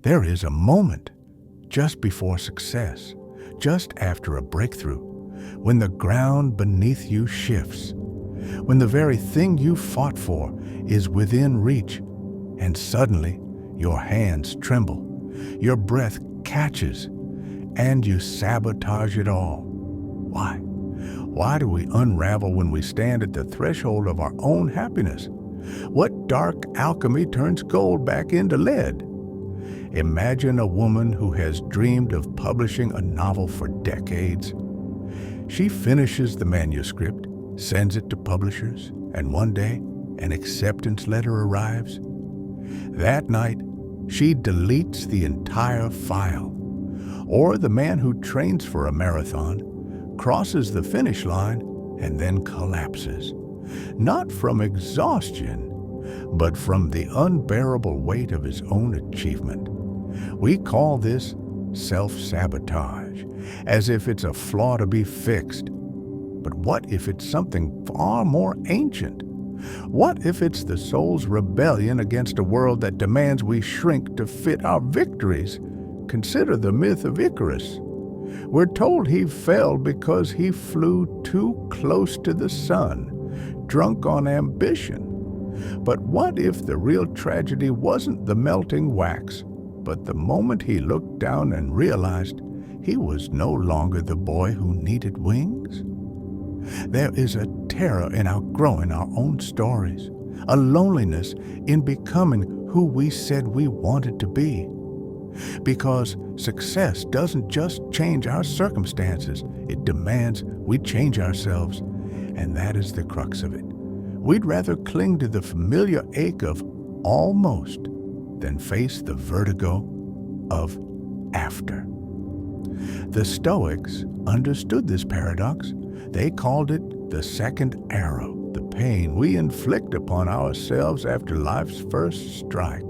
There is a moment just before success, just after a breakthrough, when the ground beneath you shifts, when the very thing you fought for is within reach, and suddenly your hands tremble, your breath catches, and you sabotage it all. Why? Why do we unravel when we stand at the threshold of our own happiness? What dark alchemy turns gold back into lead? Imagine a woman who has dreamed of publishing a novel for decades. She finishes the manuscript, sends it to publishers, and one day an acceptance letter arrives. That night, she deletes the entire file. Or the man who trains for a marathon crosses the finish line and then collapses, not from exhaustion, but from the unbearable weight of his own achievement. We call this self-sabotage, as if it's a flaw to be fixed. But what if it's something far more ancient? What if it's the soul's rebellion against a world that demands we shrink to fit our victories? Consider the myth of Icarus. We're told he fell because he flew too close to the sun, drunk on ambition. But what if the real tragedy wasn't the melting wax, but the moment he looked down and realized he was no longer the boy who needed wings? There is a terror in outgrowing our own stories, a loneliness in becoming who we said we wanted to be. Because success doesn't just change our circumstances, it demands we change ourselves, and that is the crux of it. We'd rather cling to the familiar ache of almost than face the vertigo of after. The Stoics understood this paradox. They called it the second arrow, the pain we inflict upon ourselves after life's first strike.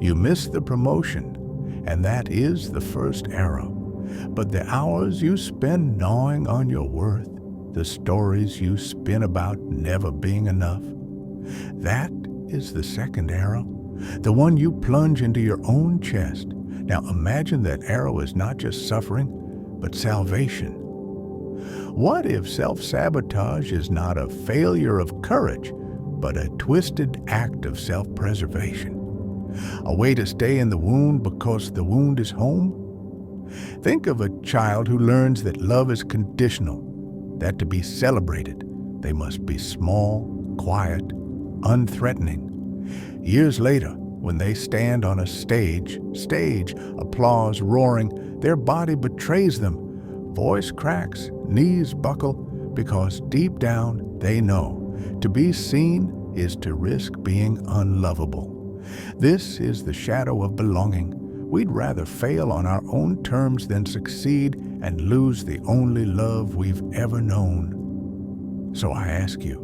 You miss the promotion, and that is the first arrow. But the hours you spend gnawing on your worth, the stories you spin about never being enough, that is the second arrow, the one you plunge into your own chest. Now imagine that arrow is not just suffering, but salvation. What if self-sabotage is not a failure of courage, but a twisted act of self-preservation? A way to stay in the wound because the wound is home? Think of a child who learns that love is conditional, that to be celebrated, they must be small, quiet, unthreatening. Years later, when they stand on a stage, applause roaring, their body betrays them. Voice cracks, knees buckle, because deep down they know to be seen is to risk being unlovable. This is the shadow of belonging. We'd rather fail on our own terms than succeed and lose the only love we've ever known. So I ask you,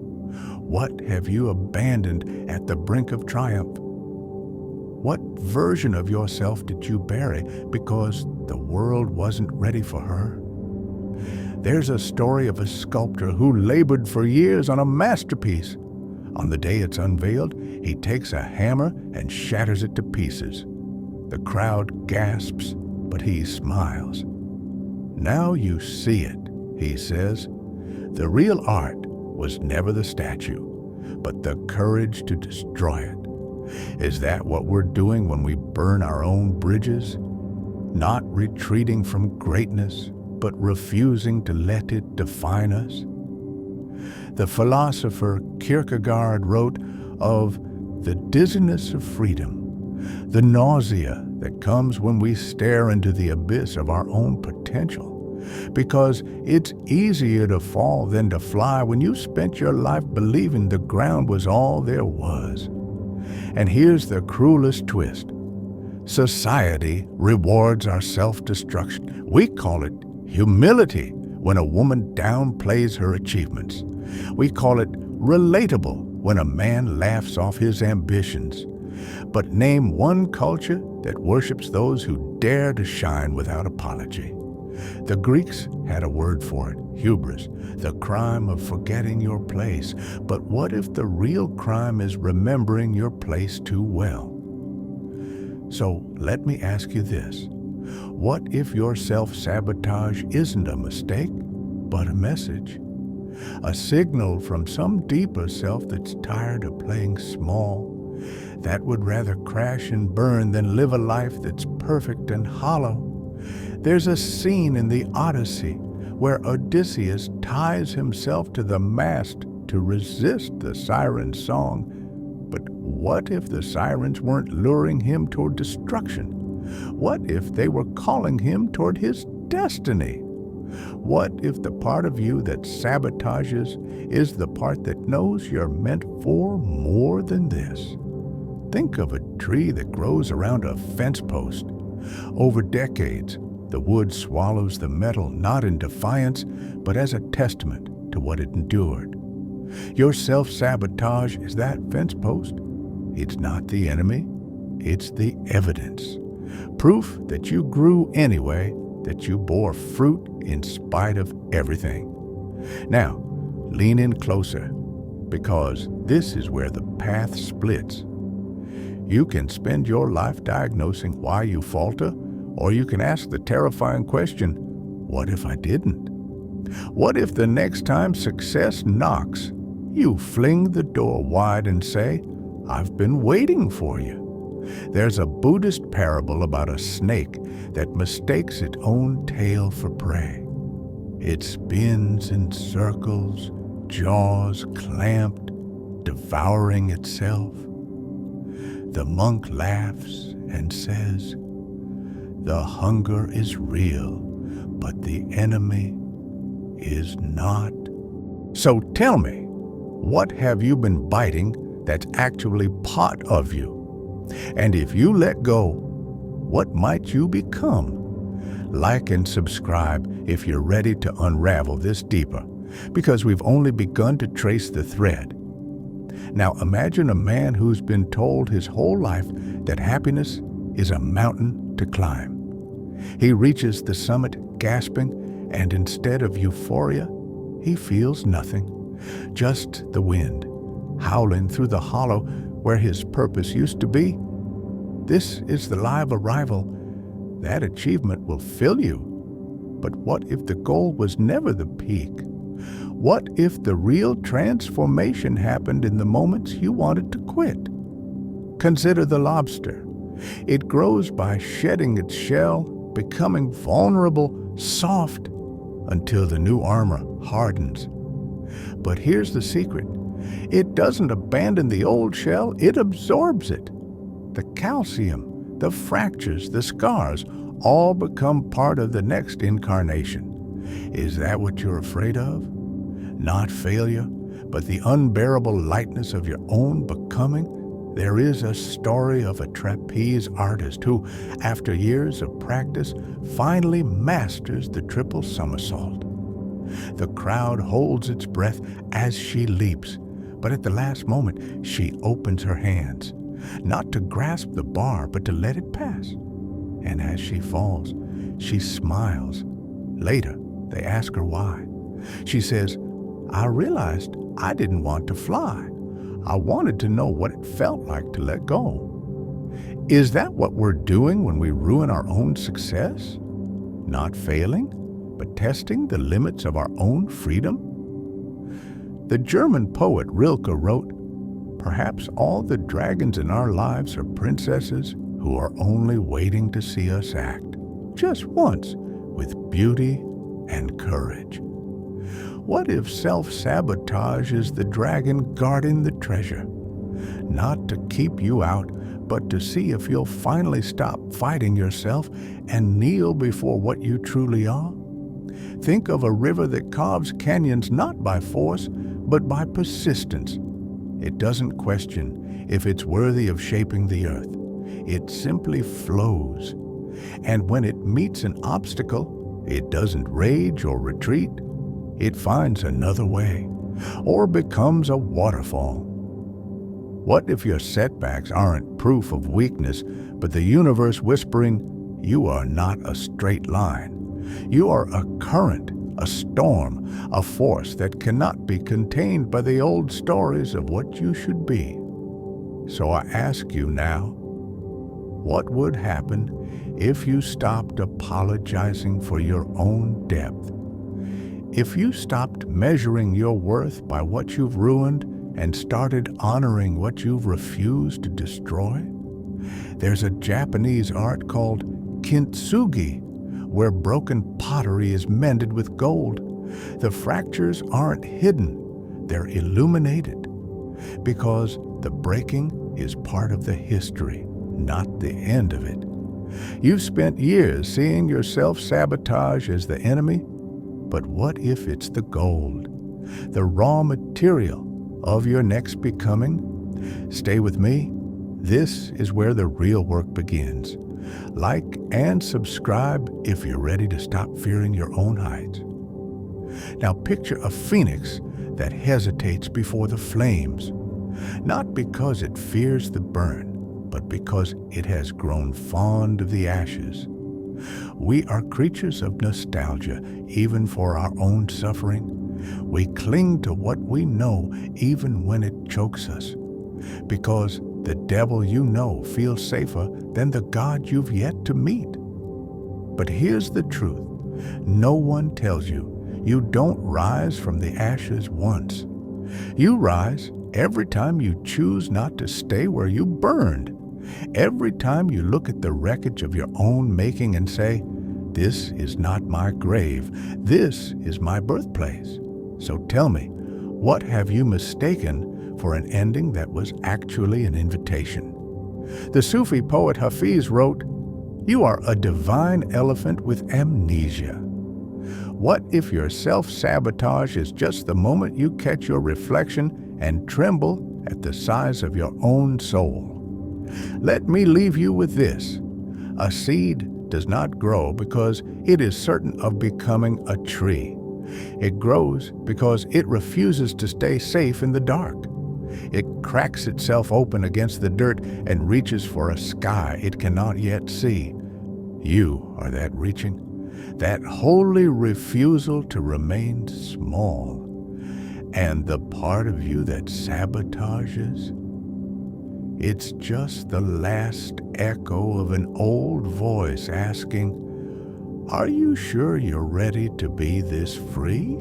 what have you abandoned at the brink of triumph? What version of yourself did you bury because the world wasn't ready for her? There's a story of a sculptor who labored for years on a masterpiece. On the day it's unveiled, he takes a hammer and shatters it to pieces. The crowd gasps, but he smiles. "Now you see it," he says. "The real art was never the statue, but the courage to destroy it." Is that what we're doing when we burn our own bridges? Not retreating from greatness, but refusing to let it define us? The philosopher Kierkegaard wrote of the dizziness of freedom, the nausea that comes when we stare into the abyss of our own potential, because it's easier to fall than to fly when you spent your life believing the ground was all there was. And here's the cruelest twist. Society rewards our self-destruction. We call it humility when a woman downplays her achievements. We call it relatable when a man laughs off his ambitions. But name one culture that worships those who dare to shine without apology. The Greeks had a word for it, hubris, the crime of forgetting your place. But what if the real crime is remembering your place too well? So let me ask you this. What if your self-sabotage isn't a mistake, but a message? A signal from some deeper self that's tired of playing small, that would rather crash and burn than live a life that's perfect and hollow. There's a scene in the Odyssey where Odysseus ties himself to the mast to resist the siren's song. But what if the sirens weren't luring him toward destruction? What if they were calling him toward his destiny? What if the part of you that sabotages is the part that knows you're meant for more than this? Think of a tree that grows around a fence post. Over decades, the wood swallows the metal not in defiance, but as a testament to what it endured. Your self-sabotage is that fence post. It's not the enemy, it's the evidence. Proof that you grew anyway, that you bore fruit in spite of everything. Now, lean in closer, because this is where the path splits. You can spend your life diagnosing why you falter, or you can ask the terrifying question, what if I didn't? What if the next time success knocks, you fling the door wide and say, I've been waiting for you? There's a Buddhist parable about a snake that mistakes its own tail for prey. It spins in circles, jaws clamped, devouring itself. The monk laughs and says, the hunger is real, but the enemy is not. So tell me, what have you been biting that's actually part of you? And if you let go, what might you become? Like and subscribe if you're ready to unravel this deeper, because we've only begun to trace the thread. Now imagine a man who's been told his whole life that happiness is a mountain to climb. He reaches the summit gasping, and instead of euphoria, he feels nothing, just the wind howling through the hollow where his purpose used to be. This is the live arrival. That achievement will fill you. But what if the goal was never the peak? What if the real transformation happened in the moments you wanted to quit? Consider the lobster. It grows by shedding its shell, becoming vulnerable, soft, until the new armor hardens. But here's the secret. It doesn't abandon the old shell, it absorbs it. The calcium, the fractures, the scars, all become part of the next incarnation. Is that what you're afraid of? Not failure, but the unbearable lightness of your own becoming? There is a story of a trapeze artist who, after years of practice, finally masters the triple somersault. The crowd holds its breath as she leaps, but at the last moment, she opens her hands, not to grasp the bar, but to let it pass. And as she falls, she smiles. Later, they ask her why. She says, I realized I didn't want to fly. I wanted to know what it felt like to let go. Is that what we're doing when we ruin our own success? Not failing, but testing the limits of our own freedom? The German poet Rilke wrote, perhaps all the dragons in our lives are princesses who are only waiting to see us act, just once, with beauty and courage. What if self-sabotage is the dragon guarding the treasure? Not to keep you out, but to see if you'll finally stop fighting yourself and kneel before what you truly are. Think of a river that carves canyons not by force, but by persistence. It doesn't question if it's worthy of shaping the earth. It simply flows. And when it meets an obstacle, it doesn't rage or retreat. It finds another way, or becomes a waterfall. What if your setbacks aren't proof of weakness, but the universe whispering, you are not a straight line. You are a current, a storm, a force that cannot be contained by the old stories of what you should be. So I ask you now, What would happen if you stopped apologizing for your own depth? If you stopped measuring your worth by what you've ruined and started honoring what you've refused to destroy? There's a Japanese art called kintsugi, where broken pottery is mended with gold. The fractures aren't hidden, they're illuminated, because the breaking is part of the history, not the end of it. You've spent years seeing your self-sabotage as the enemy, but what if it's the gold, the raw material of your next becoming? Stay with me. This is where the real work begins. Like and subscribe if you're ready to stop fearing your own heights. Now picture a phoenix that hesitates before the flames, not because it fears the burn, but because it has grown fond of the ashes. We are creatures of nostalgia, even for our own suffering. We cling to what we know, even when it chokes us, because the devil you know feels safer than the God you've yet to meet. But here's the truth. No one tells you you don't rise from the ashes once. You rise every time you choose not to stay where you burned. Every time you look at the wreckage of your own making and say, "This is not my grave, this is my birthplace." So tell me, what have you mistaken for an ending that was actually an invitation? The Sufi poet Hafiz wrote, "You are a divine elephant with amnesia." What if your self-sabotage is just the moment you catch your reflection and tremble at the size of your own soul? Let me leave you with this. A seed does not grow because it is certain of becoming a tree. It grows because it refuses to stay safe in the dark. It cracks itself open against the dirt and reaches for a sky it cannot yet see. You are that reaching, that holy refusal to remain small. And the part of you that sabotages? It's just the last echo of an old voice asking, "Are you sure you're ready to be this free?"